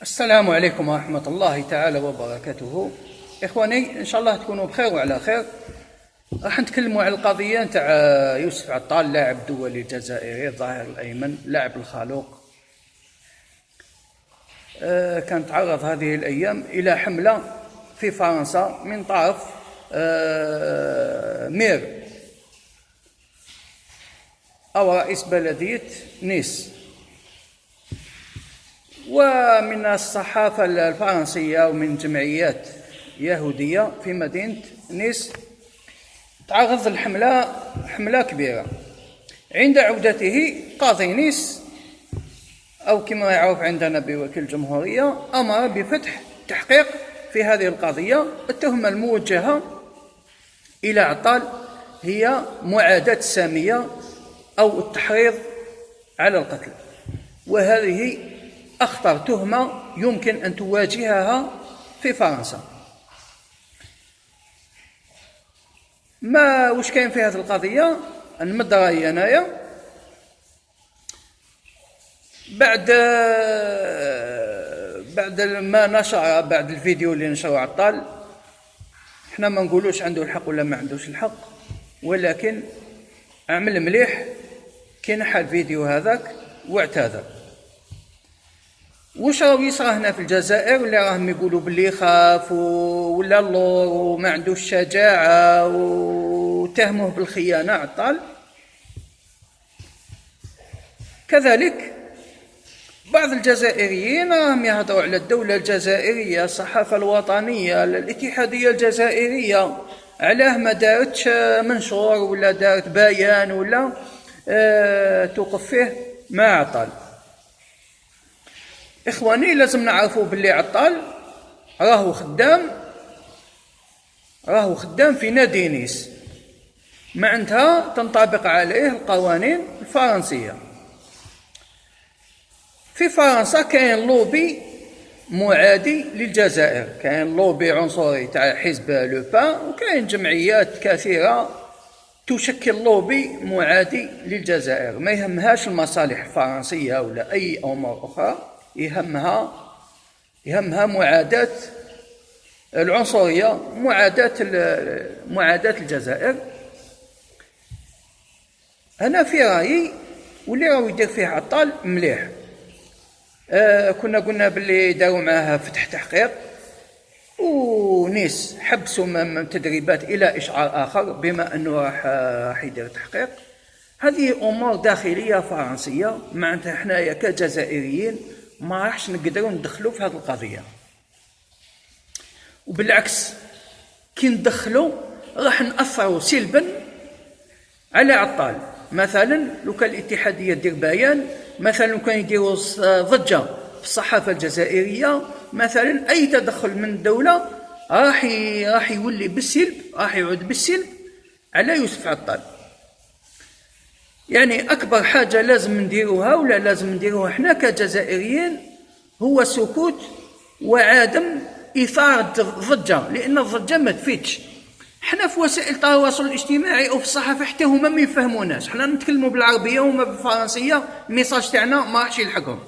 السلام عليكم ورحمة الله تعالى وبركاته. إخواني، إن شاء الله تكونوا بخير وعلى خير. راح نتكلموا على القضية نتاع يوسف عطال، لاعب دولي الجزائري الظهير الأيمن، لاعب الخالوق. كان تعرض هذه الأيام إلى حملة في فرنسا من طرف مير أو رئيس بلدية نيس، ومن الصحافة الفرنسية ومن جمعيات يهودية في مدينة نيس. تعرض الحملة حملة كبيرة. عند عودته قاضي نيس، أو كما يعرف عندنا بوكيل الجمهورية، أمر بفتح تحقيق في هذه القضية. التهمة الموجهة إلى عطال هي معاداة السامية أو التحريض على القتل، وهذه أخطر تهمة يمكن أن تواجهها في فرنسا. وش كاين في هذه القضية؟ نمد رايي أنايا بعد ما نشر، بعد الفيديو اللي نشره عطال. احنا ما نقولوش عنده الحق ولا ما عندوش الحق، ولكن عمل مليح كي نحى الفيديو هذاك واعتذر. واش راهو يصرى هنا في الجزائر؟ ولا راهم يقولوا باللي خاف ولا اللور وما عندوش شجاعة وتهموه بالخيانة عطال. كذلك بعض الجزائريين راهم يهضروا على الدولة الجزائرية، الصحافة الوطنية، الاتحادية الجزائرية، علاه ما دارتش منشور ولا دارت بيان ولا توقف فيه مع عطال. إخواني، لازم نعرفوا باللي عطال راهو خدام في نادي نيس، معناتها تنطبق عليه القوانين الفرنسية. في فرنسا كاين لوبي معادي للجزائر، كاين لوبي عنصري تاع حزب لو بان، وكاين جمعيات كثيرة تشكل لوبي معادي للجزائر. ما يهمهاش المصالح الفرنسية ولا أي أمور أخرى، يهمها معاداة العنصرية، معاداة الجزائر. أنا في رأيي واللي راهو يدير فيه عطال مليح. كنا قلنا باللي داروا معها فتح تحقيق، ونيس حبسوا من تدريبات إلى إشعار آخر بما أنه راح يدير تحقيق. هذه أمور داخلية فرنسية، معناتها حنايا كجزائريين ما راحش نقدروا ندخلوا في هذه القضية، وبالعكس كي ندخلوا راح نأثروا سلبا على عطال. مثلا لو كان الاتحادية دير بيان، مثلا لو كان يديروا ضجة في الصحافة الجزائرية، مثلا أي تدخل من الدولة راح يولي بالسلب، راح يعود بالسلب على يوسف عطال. يعني أكبر حاجة لازم نديروها ولا لازم نديروها إحنا كجزائريين هو السكوت وعدم إثارة الضجة، لأن الضجة ما تفيدش. إحنا في وسائل التواصل الاجتماعي أو في الصحافة حتى هما ما يفهموناش. إحنا نتكلموا بالعربية وهما بالفرنسية، الميساج تاعنا ما راحش يلحقهم.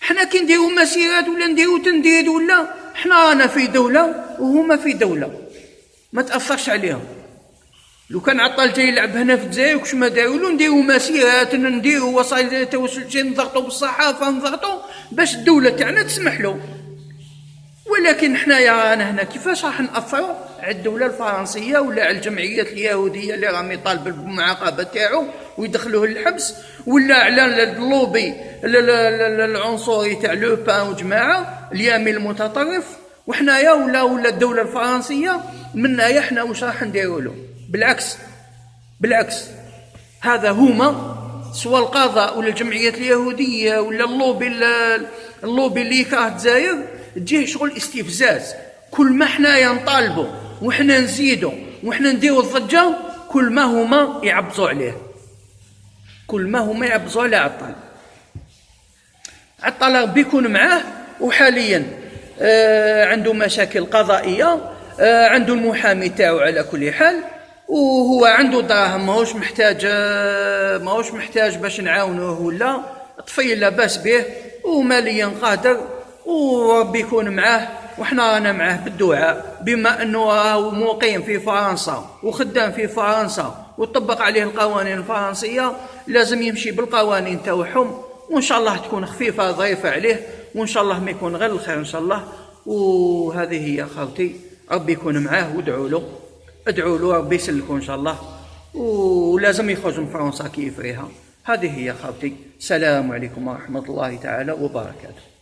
إحنا كي نديروا مسيرات ولا نديروا تنديد ولا، إحنا رانا في دولة وهما في دولة، ما تأثرش عليهم. لو كان عطال جاي يلعب هنا في الجزائر وكش ما داروا له، نديروا مسيرات، نديروا وسائل التواصل الاجتماعي، نضغطوا بالصحافة، نضغطوا باش الدولة تاعنا تسمح له. ولكن حنايا رانا هنا كيفاش راح نأثروا على الدولة الفرنسية ولا على الجمعيات اليهودية اللي راهم يطالبوا بالمعاقبة تاعو ويدخلوه للحبس، ولا على اللوبي العنصري تاع لو بان وجماعة اليمين المتطرف، وحنايا ولا الدولة الفرنسية منايا حنا واش راح نديروا له؟ بالعكس هذا هما سواء القضاء ولا الجمعيات اليهودية ولا اللوبي اللي يكره الجزائر، تجيه شغل استفزاز. كل ما حنايا نطالبوا وحنا نزيدوا وحنا نديروا الضجة، كل ما هما يعبزوا عليه، كل ما هما يعبزوا على عطال بيكون معاه. وحاليا عنده مشاكل قضائية، عنده المحامي تاعو على كل حال، وهو عنده دراهم، ماهوش محتاج باش نعاونوه، ولا طفيل لاباس به وماليا قادر وربي يكون معاه، وحنا رانا معاه بالدعاء، بما انه راهو مقيم في فرنسا وخدام في فرنسا وطبق عليه القوانين الفرنسيه، لازم يمشي بالقوانين تاعهم، وان شاء الله تكون خفيفه ظريفه عليه، وان شاء الله ما يكون غير الخير ان شاء الله. وهذه هي خوتي، ربي يكون معاه وادعوا له، ادعوا له ربي يسلكوا ان شاء الله، ولازم يخرج من فرنسا كيف ريها. هذه هي خوتي، السلام عليكم ورحمه الله تعالى وبركاته.